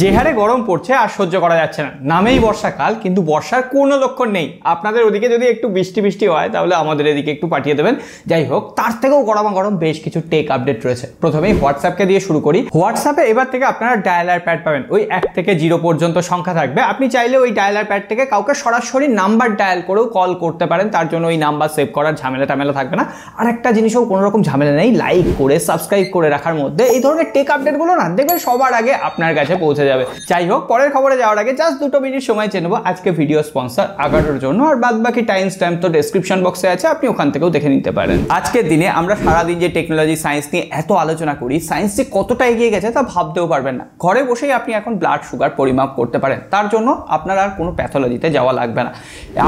যে হারে গরম পড়ছে আর সহ্য করা যাচ্ছে না। নামেই বর্ষাকাল, কিন্তু বর্ষার কোনো লক্ষণ নেই। আপনাদের ওদিকে যদি একটু বৃষ্টি বৃষ্টি হয় তাহলে আমাদের এদিকে একটু পাঠিয়ে দেবেন। যাই হোক, তার থেকেও গরম বেশ কিছু টেক আপডেট রয়েছে। প্রথমেই হোয়াটসঅ্যাপকে দিয়ে শুরু করি। হোয়াটসঅ্যাপে এবার থেকে আপনারা ডায়ালার প্যাড পাবেন। ওই 1 থেকে 0 পর্যন্ত সংখ্যা থাকবে। আপনি চাইলে ওই ডায়ালার প্যাড থেকে কাউকে সরাসরি নাম্বার ডায়াল করেও কল করতে পারেন। তার জন্য ওই নাম্বার সেভ করার ঝামেলা থাকবে না। আর একটা জিনিসও কোনো রকম ঝামেলা নেই, লাইক করে সাবস্ক্রাইব করে রাখার মধ্যে এই ধরনের টেক আপডেটগুলো না দেখবেন সবার আগে আপনার কাছে পৌঁছে যাবে। যাই হোক, পরের খবরে যাওয়ার আগে জাস্ট 2 মিনিট সময় চেয়ে নেবো আজকে ভিডিও স্পন্সর আগারোর জন্য। আর বাদ বাকি টাইম স্ট্যাম্প তো ডেসক্রিপশন বক্সে আছে, আপনি ওখান থেকেও দেখে নিতে পারেন। আজকের দিনে আমরা সারাদিন যে টেকনোলজি সায়েন্স নিয়ে এত আলোচনা করি, সায়েন্স যে কতটা এগিয়ে গেছে তা ভাবতেও পারবেন না। ঘরে বসেই আপনি এখন ব্লাড সুগার পরিমাপ করতে পারেন। তার জন্য আপনার আর কোনো প্যাথোলজিতে যাওয়া লাগবে না।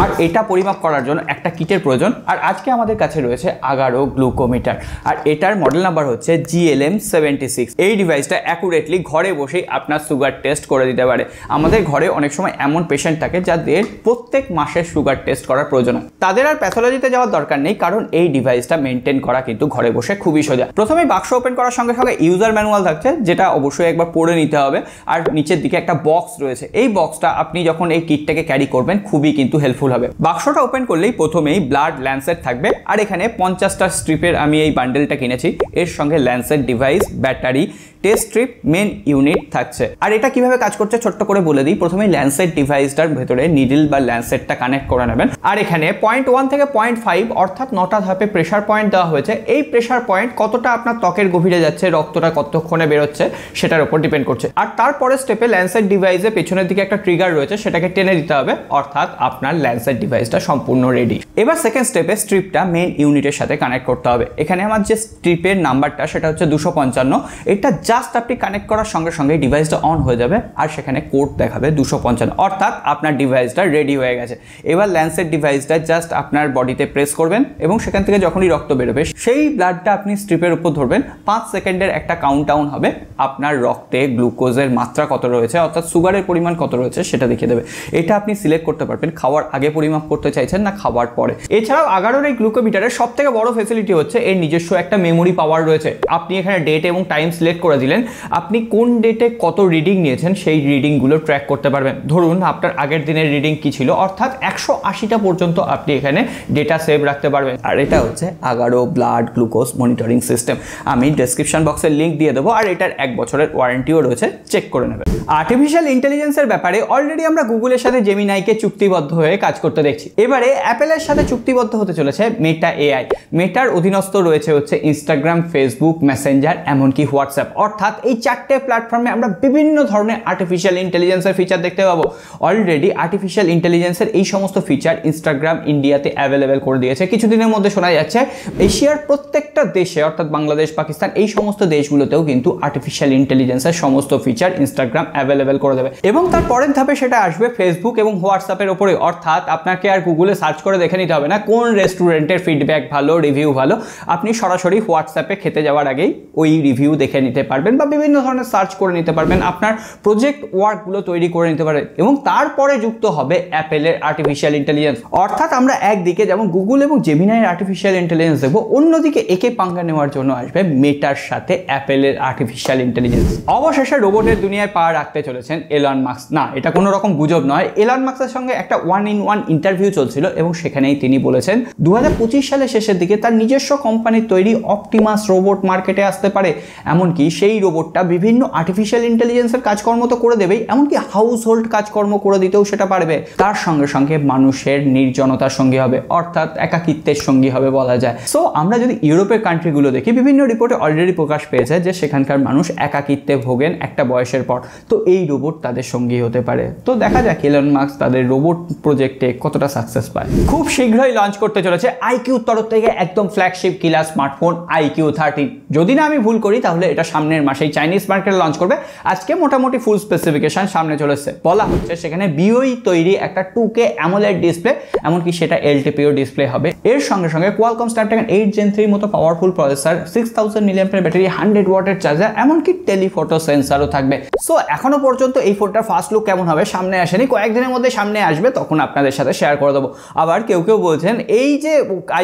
আর এটা পরিমাপ করার জন্য একটা কিটের প্রয়োজন। আর আজকে আমাদের কাছে রয়েছে আগারো গ্লুকোমিটার। আর এটার মডেল নাম্বার হচ্ছে GLM76। এই ডিভাইসটা অ্যাকুরেটলি ঘরে বসেই আপনার সুগার টেস্ট করে দিতে পারে। আমাদের ঘরে অনেক সময় এমন পেশেন্ট থাকে যাদের প্রত্যেক মাসে সুগার টেস্ট করার প্রয়োজন হয়। তাদের আর প্যাথোলজিতে যাওয়ার দরকার নেই, কারণ এই ডিভাইসটা মেনটেন করা কিন্তু ঘরে বসে খুবই সোজা। প্রথমেই বাক্স ওপেন করার সঙ্গে সঙ্গে ইউজার ম্যানুয়াল থাকছে, যেটা অবশ্যই একবার পড়ে নিতে হবে। আর নিচের দিকে একটা বক্স রয়েছে। এই বক্সটা আপনি যখন এই কিটটাকে ক্যারি করবেন খুবই কিন্তু হেল্পফুল হবে। বাক্সটা ওপেন করলেই প্রথমেই ব্লাড ল্যান্সেট থাকবে। আর এখানে 50টা স্ট্রিপের আমি এই বান্ডেলটা কিনেছি। এর সঙ্গে lancet device, battery, test strip, main unit থাকছে। আর এটা কিভাবে কাজ করছে ছোট্ট করে বলে দিই। প্রথমে ল্যান্সেট ডিভাইসটার ভেতরে নিডল বা ল্যান্সেটটা কানেক্ট করে নেবেন। আর এখানে 0.1 থেকে 0.5 অর্থাৎ 9টা ধাপে প্রেসার পয়েন্ট দেওয়া হয়েছে। এই প্রেসার পয়েন্ট কতটা আপনার ত্বকের গভীরে যাচ্ছে, রক্তটা কতক্ষণে বেরোচ্ছে সেটার উপর ডিপেন্ড করছে। আর তারপরে স্টেপে ল্যান্সেট ডিভাইসে পেছনের দিকে একটা ট্রিগার রয়েছে, সেটাকে টেনে দিতে হবে, অর্থাৎ আপনার ল্যান্সেট ডিভাইসটা সম্পূর্ণ রেডি। এবার সেকেন্ড স্টেপে স্ট্রিপটা মেন ইউনিটের সাথে কানেক্ট করতে হবে। এখানে আমার যে স্ট্রিপের নাম্বারটা সেটা হচ্ছে 255। এটা জাস্ট আপনি কানেক্ট করার সঙ্গে সঙ্গে ডিভাইসটা অন হয়ে যাবে আর সেখানে কোড দেখাবে 255, অর্থাৎ আপনার ডিভাইসটা রেডি হয়ে গেছে। এবার ল্যান্সেট ডিভাইসটা জাস্ট আপনার বডিতে প্রেস করবেন এবং সেখান থেকে যখনই রক্ত বেরোবে সেই ব্লাডটা আপনি স্ট্রিপের উপর ধরবেন। 5 সেকেন্ডের একটা কাউন্টডাউন হবে। আপনার রক্তে গ্লুকোজের মাত্রা কত রয়েছে, অর্থাৎ সুগারের পরিমাণ কত রয়েছে সেটা দেখিয়ে দেবে। এটা আপনি সিলেক্ট করতে পারবেন খাওয়ার আগে পরিমাপ করতে চাইছেন না খাওয়ার পরে। এছাড়াও আগারোর এই গ্লুকোমিটারের সব থেকে বড় ফেসিলিটি হচ্ছে এর নিজস্ব একটা মেমোরি পাওয়ার রয়েছে। আপনি এখানে ডেট এবং টাইম সিলেক্ট করে দিলেন, আপনি কোন ডেটে কত রিডিং নিয়েছেন সেই রিডিংগুলো ট্র্যাক করতে পারবেন। ধরুন আপনার আগের দিনের রিডিং কি ছিল, অর্থাৎ 180টা পর্যন্ত আপনি এখানে ডেটা সেভ রাখতে পারবেন। আর এটা হচ্ছে Agaro blood glucose monitoring system. আমি ডেসক্রিপশন বক্সের লিঙ্ক দিয়ে দেবো। আর এটার 1 বছরের ওয়ারেন্টিও রয়েছে, চেক করে নেবেন। আর্টিফিশিয়াল ইন্টেলিজেন্সের ব্যাপারে অলরেডি আমরা গুগলের সাথে জেমিনাইকে চুক্তিবদ্ধ হয়ে কাজ করতে দেখছি। এবারে অ্যাপেলের সাথে চুক্তিবদ্ধ হতে চলেছে মেটা এআই। মেটার অধীনস্থ রয়েছে হচ্ছে ইনস্টাগ্রাম, ফেসবুক, মেসেঞ্জার, এমনকি হোয়াটসঅ্যাপ। অর্থাৎ এই 4টে প্ল্যাটফর্মে আমরা বিভিন্ন ধরনের আর্টিফিশিয়াল ইন্টেলিজেন্সের ফিচার দেখতে পাবো। অলরেডি আর্টিফিশিয়াল ইন্টেলিজেন্সের এই সমস্ত ফিচার ইনস্টাগ্রাম ইন্ডিয়াতে অ্যাভেলেবেল করে দিয়েছে। কিছুদিনের মধ্যে শোনা যাচ্ছে এশিয়ার প্রত্যেকটা দেশে, অর্থাৎ বাংলাদেশ, পাকিস্তান, এই সমস্ত দেশগুলোতেও কিন্তু আর্টিফিশিয়াল ইন্টেলিজেন্সের সমস্ত ফিচার ইনস্টাগ্রাম অ্যাভেলেবেল করে দেবে। এবং তার পরের ধাপে সেটা আসবে ফেসবুক এবং হোয়াটসঅ্যাপের ওপরে। অর্থাৎ আপনাকে আর গুগলে সার্চ করে দেখে নিতে হবে না কোন রেস্টুরেন্টের ফিডব্যাক ভালো, রিভিউ ভালো। আপনি সরাসরি হোয়াটসঅ্যাপে খেতে যাওয়ার আগেই ওই রিভিউ দেখে নিতে পারবেন বা বিভিন্ন ধরনের সার্চ করে নিতে পারবেন। আপনার প্রজেক্ট ওয়ার্কগুলো তৈরি করে নিতে পারবেন। এবং তারপরে যুক্ত হবে অ্যাপেলের আর্টিফিশিয়াল ইন্টেলিজেন্স। অর্থাৎ আমরা একদিকে যেমন গুগল এবং জেমিনাইয়ের আর্টিফিশিয়াল ইন্টেলিজেন্স দেখবো, অন্যদিকে একে পাঙ্গা নেওয়ার জন্য আসবে মেটার সাথে অ্যাপেলের আর্টিফিশিয়াল ইন্টেলিজেন্স। অবশেষে রোবটের দুনিয়ায় পা রাখতে চলেছেন এলন মাস্ক। না, এটা কোনো রকম গুজব নয়। এলন মাস্কের সঙ্গে একটা 1-in-1 ইন্টারভিউ চলছিল এবং সেখানেই তিনি বলেছেন 2025 সালের শেষের দিকে তার নিজস্ব কোম্পানির তৈরি অপটিমাস রোবট মার্কেটে আসতে পারে। এমনকি সেই রোবটটা বিভিন্ন আর্টিফিশিয়াল ইন্টেলিজেন্সের কাজকর্ম তো করে দেবেই, এমনকি হাউস হোল্ড কাজকর্ম করে দিতেও সেটা পারবে। তার সঙ্গে সঙ্গে মানুষের নির্জনতার সঙ্গী হবে, অর্থাৎ একাকিত্বের সঙ্গী হবে বলা যায়। সো আমরা যদি ইউরোপের কান্ট্রিগুলো দেখি, বিভিন্ন রিপোর্টে অলরেডি প্রকাশ পেয়েছে যে সেখানকার মানুষ একাকিত্বে ভোগেন একটা বয়সের পর। তো এই রোবট তাদের সঙ্গী হতে পারে। তো দেখা যাক এলন মাস্ক তাদের রোবট প্রজেক্টে কতটা সাকসেস পায়। খুব শীঘ্রই লঞ্চ করতে চলেছে আইকিউর তরফ থেকে একদম ফ্ল্যাগশিপ কিলার স্মার্টফোন IQ13। যদি না আমি ভুল করি তাহলে এটা সামনের মাসেই চাইনিজ মার্কেটে লঞ্চ করবে। আজকে মোটামুটি ফুল স্পেসিফিকেশন সামনে চলেছে। বলা হচ্ছে সেখানে BOE তৈরি একটা 2K AMOLED ডিসপ্লে, এমনকি সেটা LTPO ডিসপ্লে হবে। এর সঙ্গে সঙ্গে কোয়ালকম স্ন্যাপড্রাগন 8 Gen 3 মতো পাওয়ারফুল প্রসেসর, 6000 mAh ব্যাটারি, 100 ওয়াটের চার্জার, এমনকি টেলিফটো সেন্সরও থাকবে। সো এখনো পর্যন্ত এই ফোনটার ফার্স্ট লুক কেমন হবে সামনে আসেনি, কয়েকদিনের মধ্যে সামনে আসবে, তখন আপনাদের সাথে শেয়ার করে দেবো। আবার কেউ বলছেন এই যে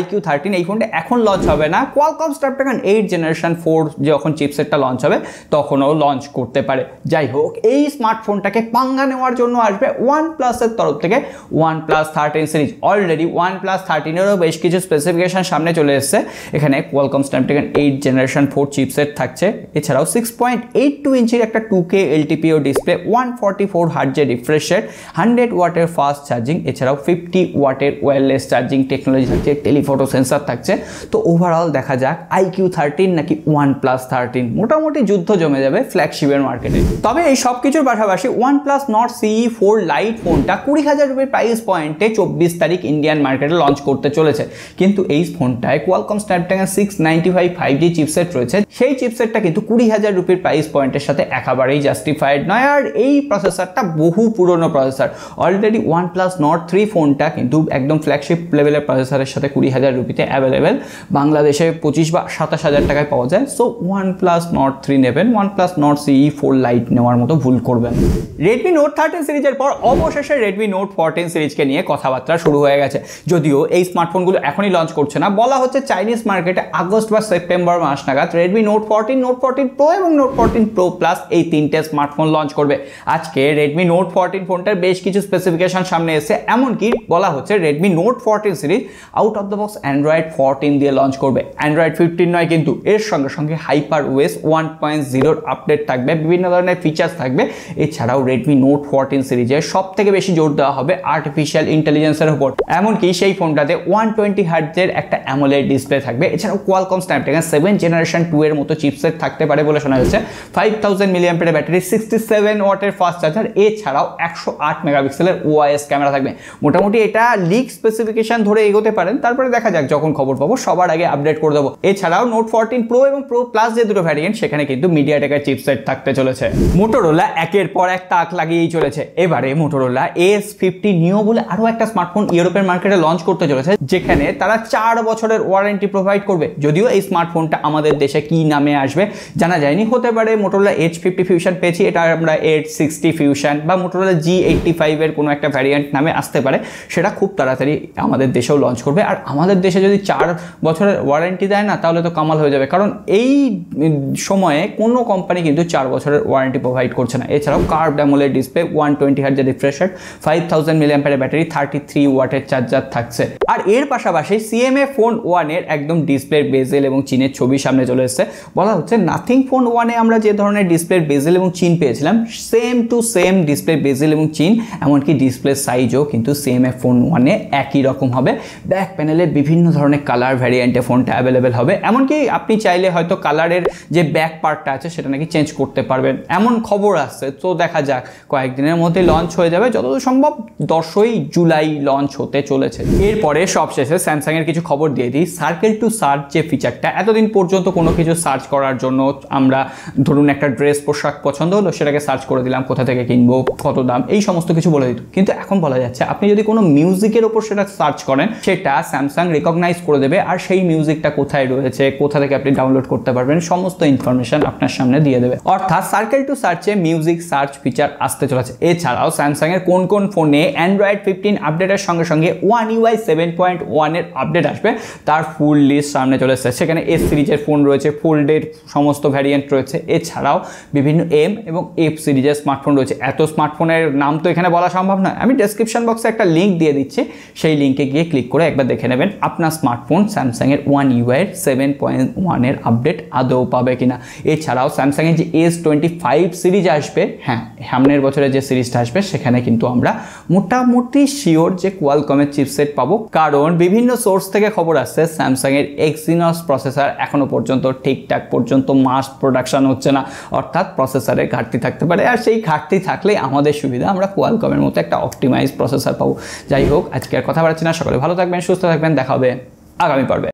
IQ13 এই ফোনটা এখন লঞ্চ হবে না, কোয়ালকম স্ন্যাপড্রাগন 8 Generation 4 যখন চিপসেটটা লঞ্চ হবে তখনও লঞ্চ করতে পারে। যাই হোক, এই স্মার্টফোনটাকে পাঙ্গা নেওয়ার জন্য আসবে OnePlus-এর তরফ থেকে OnePlus 13 সিরিজ। অলরেডি OnePlus 13-এরও বেশ কিছু স্পেসিফিকেশন সামনে চলে এসেছে। এখানে Qualcomm Snapdragon 8 Generation 4 চিপসেট থাকছে, এছাড়াও 6.82 ইঞ্চির একটা 2K LTPO ডিসপ্লে, 144 হার্টজের রিফ্রেশ রেট, 100 ওয়াটের ফাস্ট চার্জিং, এছাড়াও 50 ওয়াটের ওয়্যারলেস চার্জিং টেকনোলজি থাকছে, টেলিফটো সেন্সর থাকছে। তো ওভারঅল দেখা যাক iQOO 13 নাকি OnePlus 13, মোটামুটি যুদ্ধ জমে যাবে ফ্ল্যাগশিপের মার্কেটে। তবে এই সব কিছুর পাশাপাশি OnePlus Nord CE 4 Lite ফোনটা 20,000 রুপির প্রাইস পয়েন্টে 24 তারিখ ইন্ডিয়ান মার্কেটে লঞ্চ করতে চলেছে। কিন্তু এই ফোনটায় Qualcomm Snapdragon 695 5G চিপসেট রয়েছে, সেই চিপসেটটা কিন্তু 20,000 রুপির প্রাইস পয়েন্টের সাথে একেবারেই জাস্টিফাইড নয়। আর এই প্রসেসরটা বহু পুরনো প্রসেসর। অলরেডি OnePlus Nord 3 ফোনটা কিন্তু একদম ফ্ল্যাগশিপ লেভেলের প্রসেসরের সাথে 20,000 রুপিতে অ্যাভেলেবেল, বাংলাদেশে 25 বা 27,000 টাকায় পাওয়া যায়। সো OnePlus Nord 3 নেবেন, OnePlus Nord CE 4 Lite নেওয়ার মতো ভুল করবেন। Redmi Note 13 সিরিজের পর অবশেষে Redmi Note 14 সিরিজকে নিয়ে কথাবার্তা শুরু হয়ে গেছে। যদিও এই স্মার্টফোনগুলো এখনই লঞ্চ করছে না, বলা হচ্ছে চাইনিজ মার্কেটে আগস্ট বা সেপ্টেম্বর মাস নাগাদ Redmi Note 14, Note 14 Pro এবং Note 14 Pro Plus এই তিনটে স্মার্টফোন লঞ্চ করবে। আজকে Redmi Note 14 ফোনটার বেশ কিছু স্পেসিফিকেশন সামনে এসেছে, এমনকি বলা হচ্ছে Redmi Note 14 series out of the box Android 14 দিয়ে লঞ্চ করবে। Android 15 নয়, কিন্তু এর সঙ্গে সঙ্গে HyperOS 1.0 আপডেট থাকবে, বিভিন্ন ধরনের ফিচার্স থাকবে। এছাড়াও Redmi Note 14 সিরিজে সব থেকে বেশি জোর দেওয়া হবে আর্টিফিশিয়াল ইন্টেলিজেন্সের উপর। এমনকি সেই ফোনটাতে 120 হার্টজের একটা AMOLED ডিসপ্লে থাকবে। এছাড়াও Qualcomm Snapdragon 7 Generation 2 এর মতো চিপসেট থাকতে পারে বলে শোনা যাচ্ছে। 5000 mAh ব্যাটারি, 67 ওয়াটের ফাস্ট চার্জার, এছাড়াও 108 মেগাপিক্সেলের OIS ক্যামেরা থাকবে। মোটামুটি এটা লিক স্পেসিফিকেশন ধরে এগোতে পারেন, তারপরে দেখা যাক, যখন খবর পাবো সবার আগে আপডেট করে দেবো। এছাড়াও Note 14 Pro এবং Pro Plus যে দুটো ভ্যারিয়েন্ট, সেখানে কিন্তু MediaTek-এর চিপসেট থাকতে চলেছে। Motorola একের পর এক তাক লাগিয়েই চলেছে। এবারে Motorola AS50 Neo বলে আরো একটা স্মার্টফোন ইউরোপের মার্কেটে লঞ্চ করতে চলেছে, যেখানে তারা 4 বছরের ওয়ারেন্টি প্রোভাইড করবে। যদিও এই স্মার্টফোনটা আমাদের দেশে কি নামে আসবে জানা যায়নি, হতে পারে Motorola H50 Fusion পেয়েছি, এটা আমরা H60 Fusion বা Motorola G85 এর কোনো একটা ভ্যারিয়েন্ট নামে আসতে পারে। সেটা খুব তাড়াতাড়ি আমাদের দেশেও লঞ্চ করবে। আর আমাদের দেশে যদি 4 বছরের ওয়ারেন্টি দেয় না, তাহলে তো কামাল হয়ে যাবে, কারণ এই সময়ে কোনো কোম্পানি কিন্তু 4 বছরের ওয়ারেন্টি প্রোভাইড করছে না। এছাড়াও কার্ভড AMOLED ডিসপ্লে, 120 হার্টজের রিফ্রেশ রেট, 5000 mAh ব্যাটারি, 33 ওয়াটের চার্জার থাকছে। আর এর পাশাপাশি CMA Phone 1 এর একদম ডিসপ্লের বেজেল এবং চিনের ছবি সামনে চলে এসেছে। বলা হচ্ছে নাথিং ফোন 1-এ আমরা যে ধরনের ডিসপ্লের বেজেল এবং চিন পেয়েছিলাম, সেম টু সেম ডিসপ্লে বেজেল এবং চিন, এমনকি ডিসপ্লে সাইজও কিন্তু CMA Phone 1-এ একই রকম হবে। ব্যাক প্যানেলে বিভিন্ন ধরনের কালার ভ্যারিয়েন্টে ফোনটা অ্যাভেলেবেল হবে, এমনকি আপনি চাইলে হয়তো কালারের যে ব্যাক পার্টটা আছে সেটা নাকি চেঞ্জ করতে পারবেন, এমন খবর আসছে। তো দেখা যাক, কয়েকদিনের মধ্যে লঞ্চ হয়ে যাবে, যতদূর সম্ভব 10ই জুলাই লঞ্চ হতে চলেছে। এরপরে সবশেষে স্যামসাংয়ের কিছু খবর দিয়ে দিই। সার্কেল টু সার্চ যে ফিচারটা, এতদিন পর্যন্ত কোনো কিছু সার্চ করার জন্য আমরা ধরুন একটা ড্রেস পোশাক পছন্দ হলো, সেটাকে সার্চ করে দিলাম, কোথা থেকে কিনবো, কত দাম, এই সমস্ত কিছু বলে দিত। কিন্তু এখন বলা যাচ্ছে আপনি যদি কোনো মিউজিকের ওপর সেটা সার্চ করেন, সেটা স্যামসাং রিকগনাইজ করে দেবে, আর সেই মিউজিকটা কোথায় রয়েছে, কোথা থেকে আপনি ডাউনলোড করতে পারবেন, সমস্ত ইনফরমেশন আপনার সামনে দিয়ে দেবে। অর্থাৎ সার্কেল টু সার্চে মিউজিক সার্চ ফিচার আসতে চলেছে। এছাড়াও স্যামসাং এর কোন কোন ফোনে Android 15 আপডেটের সঙ্গে সঙ্গে One UI 7.1 এর আপডেট আসবে, তার ফুল লিস্ট সামনে চলে এসেছে। সেখানে S সিরিজের ফোন রয়েছে, ফোল্ডের সমস্ত ভ্যারিয়েন্ট রয়েছে, এছাড়াও বিভিন্ন M এবং F সিরিজের স্মার্টফোন রয়েছে। এত স্মার্টফোনের নাম তো এখানে বলা সম্ভব নয়, আমি ডেসক্রিপশন বক্সে একটা লিঙ্ক দিয়ে দিচ্ছি, সেই লিঙ্কে গিয়ে ক্লিক করে একবার দেখে নেবেন আপনার স্মার্টফোন স্যামসাং এর One UI 7.1 এর আপডেট আদৌ পাবে কিনা। এছাড়াও স্যামসাং এর যে S25 সিরিজ আসবে, হ্যাঁ সামনের বছরে যে সিরিজটা আসবে, সেখানে কিন্তু আমরা মোটামুটি শিওর যে কোয়ালকমের চিপসেট পাবো, কারণ বিভিন্ন সোর্স থেকে খবর আসছে স্যামসাং এর Exynos প্রসেসর এখনো পর্যন্ত ঠিকঠাক পর্যন্ত মাস প্রোডাকশন হচ্ছে না, অর্থাৎ প্রসেসরের ঘাটতি থাকতে পারে। আর সেই ঘাটতি থাকলে আমাদের সুবিধা, আমরা কোয়ালকমের মতো একটা অপটিমাইজ প্রসেসর পাবো। যাই হোক, আজকে আর কথা বাড়াচ্ছি না, সকলে ভালো থাকবেন, সুস্থ থাকবেন, দেখা হবে আগামী পর্বে।